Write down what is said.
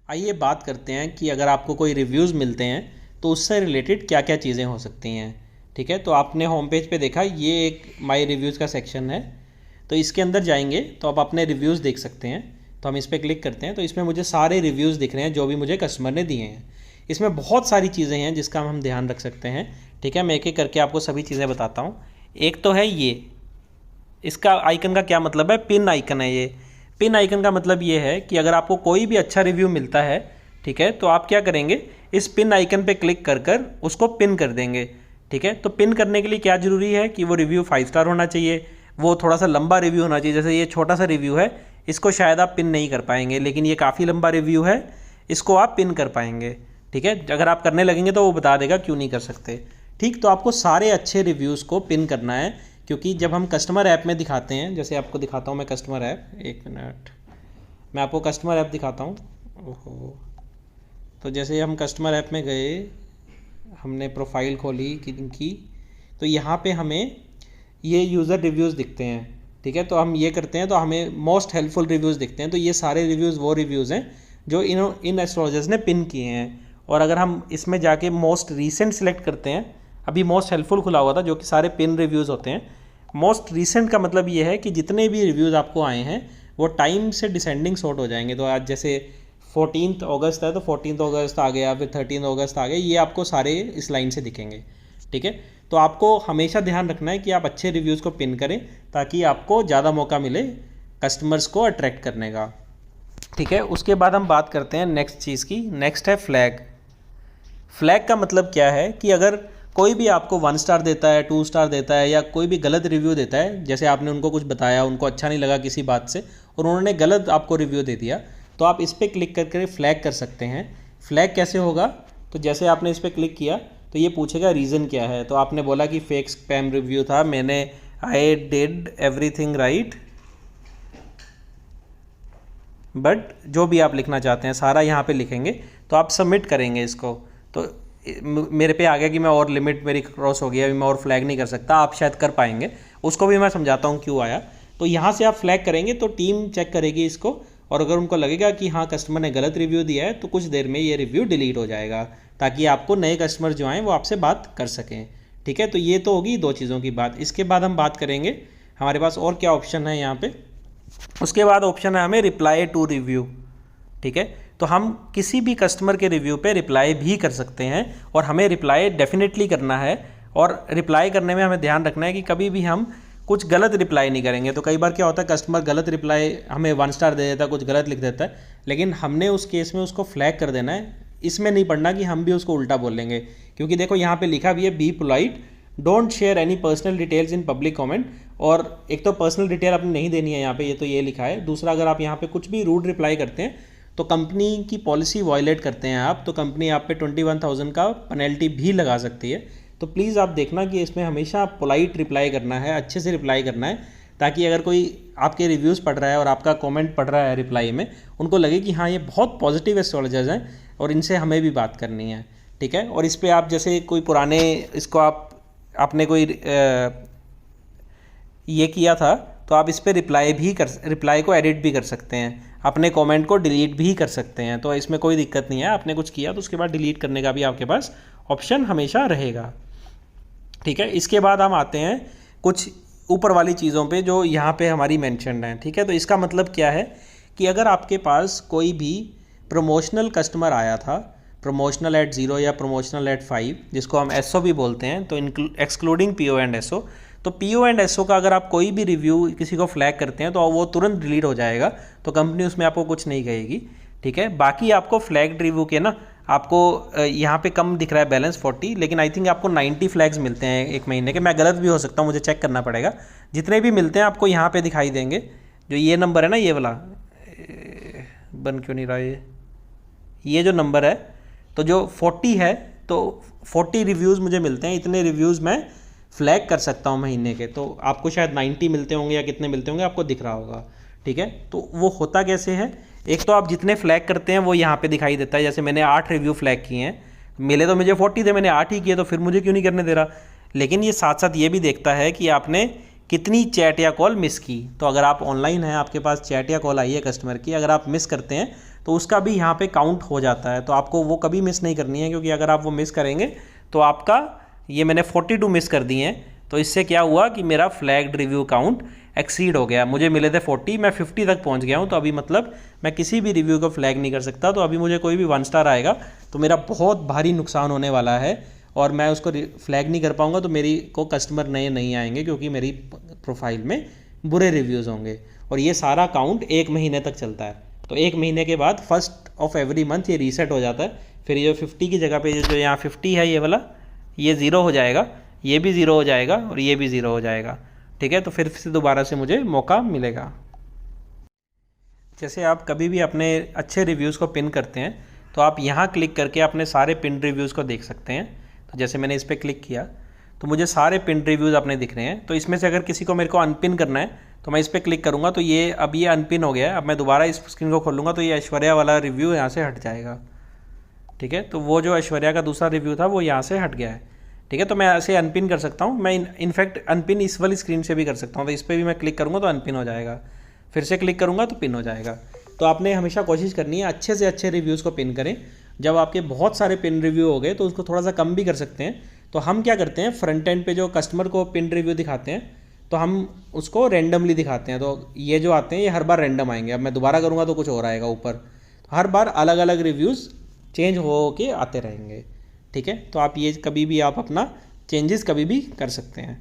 आइए बात करते हैं कि अगर आपको कोई रिव्यूज़ मिलते हैं तो उससे रिलेटेड क्या क्या चीज़ें हो सकती हैं। ठीक है, तो आपने होम पेज पे देखा ये एक माई रिव्यूज़ का सेक्शन है, तो इसके अंदर जाएंगे तो आप अपने रिव्यूज़ देख सकते हैं। तो हम इस पर क्लिक करते हैं तो इसमें मुझे सारे रिव्यूज़ दिख रहे हैं जो भी मुझे कस्टमर ने दिए हैं। इसमें बहुत सारी चीज़ें हैं जिसका हम ध्यान रख सकते हैं। ठीक है, मैं एक एक करके आपको सभी चीज़ें बताता हूँ। एक तो है ये, इसका आइकन का क्या मतलब है, पिन आइकन है ये। पिन आइकन का मतलब ये है कि अगर आपको कोई भी अच्छा रिव्यू मिलता है, ठीक है, तो आप क्या करेंगे, इस पिन आइकन पे क्लिक कर कर उसको पिन कर देंगे। ठीक है, तो पिन करने के लिए क्या ज़रूरी है कि वो रिव्यू 5 स्टार होना चाहिए, वो थोड़ा सा लंबा रिव्यू होना चाहिए। जैसे ये छोटा सा रिव्यू है, इसको शायद आप पिन नहीं कर पाएंगे, लेकिन ये काफ़ी लंबा रिव्यू है, इसको आप पिन कर पाएंगे। ठीक है, अगर आप करने लगेंगे तो वो बता देगा क्यों नहीं कर सकते। ठीक, तो आपको सारे अच्छे रिव्यूज़ को पिन करना है, क्योंकि जब हम कस्टमर ऐप में दिखाते हैं, जैसे आपको दिखाता हूँ मैं कस्टमर ऐप, एक मिनट मैं आपको कस्टमर ऐप दिखाता हूँ। ओहो, तो जैसे हम कस्टमर ऐप में गए, हमने प्रोफाइल खोली इनकी, तो यहाँ पे हमें ये यूज़र रिव्यूज़ दिखते हैं। ठीक है, तो हम ये करते हैं तो हमें मोस्ट हेल्पफुल रिव्यूज़ दिखते हैं। तो ये सारे रिव्यूज़ वो रिव्यूज़ हैं जो इन एस्ट्रोलॉजर्स ने पिन किए हैं। और अगर हम इसमें जाके मोस्ट रीसेंट सेलेक्ट करते हैं, अभी मोस्ट हेल्पफुल खुला हुआ था जो कि सारे पिन रिव्यूज़ होते हैं। मोस्ट रीसेंट का मतलब ये है कि जितने भी रिव्यूज़ आपको आए हैं वो टाइम से डिसेंडिंग सॉर्ट हो जाएंगे। तो आज जैसे 14 अगस्त है तो 14 अगस्त आ गया, फिर 13 अगस्त आ गया, ये आपको सारे इस लाइन से दिखेंगे। ठीक है, तो आपको हमेशा ध्यान रखना है कि आप अच्छे रिव्यूज़ को पिन करें ताकि आपको ज़्यादा मौका मिले कस्टमर्स को अट्रैक्ट करने का। ठीक है, उसके बाद हम बात करते हैं नेक्स्ट चीज़ की। नेक्स्ट है फ्लैग। फ्लैग का मतलब क्या है कि अगर कोई भी आपको 1 स्टार देता है, 2 स्टार देता है, या कोई भी गलत रिव्यू देता है, जैसे आपने उनको कुछ बताया, उनको अच्छा नहीं लगा किसी बात से और उन्होंने गलत आपको रिव्यू दे दिया, तो आप इस पर क्लिक करके फ्लैग कर सकते हैं। फ्लैग कैसे होगा, तो जैसे आपने इस पर क्लिक किया तो ये पूछेगा रीज़न क्या है। तो आपने बोला कि फेक स्पैम रिव्यू था, मैंने I did everything right, but जो भी आप लिखना चाहते हैं सारा यहाँ पे लिखेंगे। तो आप सबमिट करेंगे इसको, तो मेरे पे आ गया कि मैं और लिमिट मेरी क्रॉस हो गई, अभी मैं और फ्लैग नहीं कर सकता। आप शायद कर पाएंगे, उसको भी मैं समझाता हूँ क्यों आया। तो यहाँ से आप फ्लैग करेंगे तो टीम चेक करेगी इसको, और अगर उनको लगेगा कि हाँ कस्टमर ने गलत रिव्यू दिया है तो कुछ देर में ये रिव्यू डिलीट हो जाएगा, ताकि आपको नए कस्टमर जो आएँ वो आपसे बात कर सकें। ठीक है, तो ये तो होगी 2 चीज़ों की बात। इसके बाद हम बात करेंगे हमारे पास और क्या ऑप्शन है यहाँ पे। उसके बाद ऑप्शन है हमें रिप्लाई टू रिव्यू। ठीक है, तो हम किसी भी कस्टमर के रिव्यू पे रिप्लाई भी कर सकते हैं, और हमें रिप्लाई डेफिनेटली करना है। और रिप्लाई करने में हमें ध्यान रखना है कि कभी भी हम कुछ गलत रिप्लाई नहीं करेंगे। तो कई बार क्या होता है, कस्टमर गलत रिप्लाई हमें 1 स्टार दे देता है, कुछ गलत लिख देता है, लेकिन हमने उस केस में उसको फ्लैग कर देना है। इसमें नहीं पढ़ना कि हम भी उसको उल्टा बोलेंगे, क्योंकि देखो यहाँ पे लिखा भी है be polite, don't share any personal details in public comment. और एक तो पर्सनल डिटेल आपने नहीं देनी है यहाँ पे, ये तो ये लिखा है। दूसरा, अगर आप यहाँ पे कुछ भी रूड रिप्लाई करते हैं तो कंपनी की पॉलिसी वायलेट करते हैं आप, तो कंपनी आप पे 21,000 का पेनल्टी भी लगा सकती है। तो प्लीज़ आप देखना कि इसमें हमेशा पोलाइट रिप्लाई करना है, अच्छे से रिप्लाई करना है, ताकि अगर कोई आपके रिव्यूज़ पढ़ रहा है और आपका कमेंट पढ़ रहा है रिप्लाई में, उनको लगे कि हाँ ये बहुत पॉजिटिव एस्ट्रोलॉजर्स हैं और इनसे हमें भी बात करनी है। ठीक है, और इस पर आप जैसे कोई पुराने इसको आपने कोई ये किया था तो आप इस पर रिप्लाई को एडिट भी कर सकते हैं, अपने कमेंट को डिलीट भी कर सकते हैं। तो इसमें कोई दिक्कत नहीं है, आपने कुछ किया तो उसके बाद डिलीट करने का भी आपके पास ऑप्शन हमेशा रहेगा। ठीक है, इसके बाद हम आते हैं कुछ ऊपर वाली चीज़ों पे जो यहाँ पे हमारी मेंशन्ड हैं। ठीक है, तो इसका मतलब क्या है कि अगर आपके पास कोई भी प्रमोशनल कस्टमर आया था, प्रमोशनल एट 0 या प्रमोशनल एट 5, जिसको हम एसओ भी बोलते हैं, तो एक्सक्लूडिंग पीओ एंड एसओ, तो पीओ एंड एसओ का अगर आप कोई भी रिव्यू किसी को फ्लैग करते हैं तो वो तुरंत डिलीट हो जाएगा, तो कंपनी उसमें आपको कुछ नहीं कहेगी। ठीक है, बाकी आपको फ्लैग्ड रिव्यू के ना आपको यहाँ पे कम दिख रहा है बैलेंस 40, लेकिन आई थिंक आपको 90 फ्लैग्स मिलते हैं एक महीने के। मैं गलत भी हो सकता हूँ, मुझे चेक करना पड़ेगा। जितने भी मिलते हैं आपको यहाँ पे दिखाई देंगे। जो ये नंबर है ना, ये वाला बन क्यों नहीं रहा, ये जो नंबर है, तो जो 40 है, तो 40 रिव्यूज़ मुझे मिलते हैं। इतने रिव्यूज़ मैं फ्लैग कर सकता हूँ महीने के। तो आपको शायद 90 मिलते होंगे या कितने मिलते होंगे, आपको दिख रहा होगा। ठीक है, तो वो होता कैसे है, एक तो आप जितने फ्लैग करते हैं वो यहाँ पे दिखाई देता है। जैसे मैंने 8 रिव्यू फ्लैग किए हैं, मिले तो मुझे 40 थे, मैंने 8 ही किए, तो फिर मुझे क्यों नहीं करने दे रहा। लेकिन ये साथ साथ ये भी देखता है कि आपने कितनी चैट या कॉल मिस की। तो अगर आप ऑनलाइन हैं, आपके पास चैट या कॉल आई है कस्टमर की, अगर आप मिस करते हैं तो उसका भी यहाँ पे काउंट हो जाता है। तो आपको वो कभी मिस नहीं करनी है, क्योंकि अगर आप वो मिस करेंगे तो आपका, ये मैंने 42 मिस कर दिए हैं, तो इससे क्या हुआ कि मेरा फ्लैग्ड रिव्यू काउंट एक्सीड हो गया। मुझे मिले थे 40, मैं 50 तक पहुंच गया हूं। तो अभी मतलब मैं किसी भी रिव्यू को फ्लैग नहीं कर सकता। तो अभी मुझे कोई भी 1 स्टार आएगा तो मेरा बहुत भारी नुकसान होने वाला है, और मैं उसको फ्लैग नहीं कर पाऊंगा तो मेरी को कस्टमर नए नहीं आएंगे, क्योंकि मेरी प्रोफाइल में बुरे रिव्यूज़ होंगे। और ये सारा काउंट 1 महीने तक चलता है। तो 1 महीने के बाद 1st ऑफ एवरी मंथ ये रीसेट हो जाता है। फिर ये जो 50 की जगह पे जो यहाँ 50 है ये वाला, ये ज़ीरो हो जाएगा, ये भी ज़ीरो हो जाएगा और ये भी ज़ीरो हो जाएगा। ठीक है, तो फिर से दोबारा से मुझे मौका मिलेगा। जैसे आप कभी भी अपने अच्छे रिव्यूज़ को पिन करते हैं तो आप यहाँ क्लिक करके अपने सारे पिन रिव्यूज़ को देख सकते हैं। तो जैसे मैंने इस पर क्लिक किया तो मुझे सारे पिन रिव्यूज़ अपने दिख रहे हैं। तो इसमें से अगर किसी को मेरे को अनपिन करना है तो मैं इस पर क्लिक करूँगा तो ये अब ये अनपिन हो गया है। अब मैं दोबारा इस स्क्रीन को खोलूँगा तो ये ऐश्वर्या वाला रिव्यू यहाँ से हट जाएगा। ठीक है, तो वो जो ऐश्वर्या का दूसरा रिव्यू था वो यहाँ से हट गया है। ठीक है, तो मैं ऐसे अनपिन कर सकता हूँ। मैं इनफैक्ट अनपिन इस वाली स्क्रीन से भी कर सकता हूँ। तो इस पर भी मैं क्लिक करूँगा तो अनपिन हो जाएगा, फिर से क्लिक करूँगा तो पिन हो जाएगा। तो आपने हमेशा कोशिश करनी है अच्छे से अच्छे रिव्यूज़ को पिन करें। जब आपके बहुत सारे पिन रिव्यू हो गए तो उसको थोड़ा सा कम भी कर सकते हैं। तो हम क्या करते हैं, फ्रंट एंड पे जो कस्टमर को पिन रिव्यू दिखाते हैं तो हम उसको रेंडमली दिखाते हैं। तो ये जो आते हैं ये हर बार रेंडम आएंगे। अब मैं दोबारा करूँगा तो कुछ और आएगा ऊपर। तो हर बार अलग अलग रिव्यूज़ चेंज हो के आते रहेंगे। ठीक है, तो आप ये कभी भी आप अपना चेंजेस कभी भी कर सकते हैं।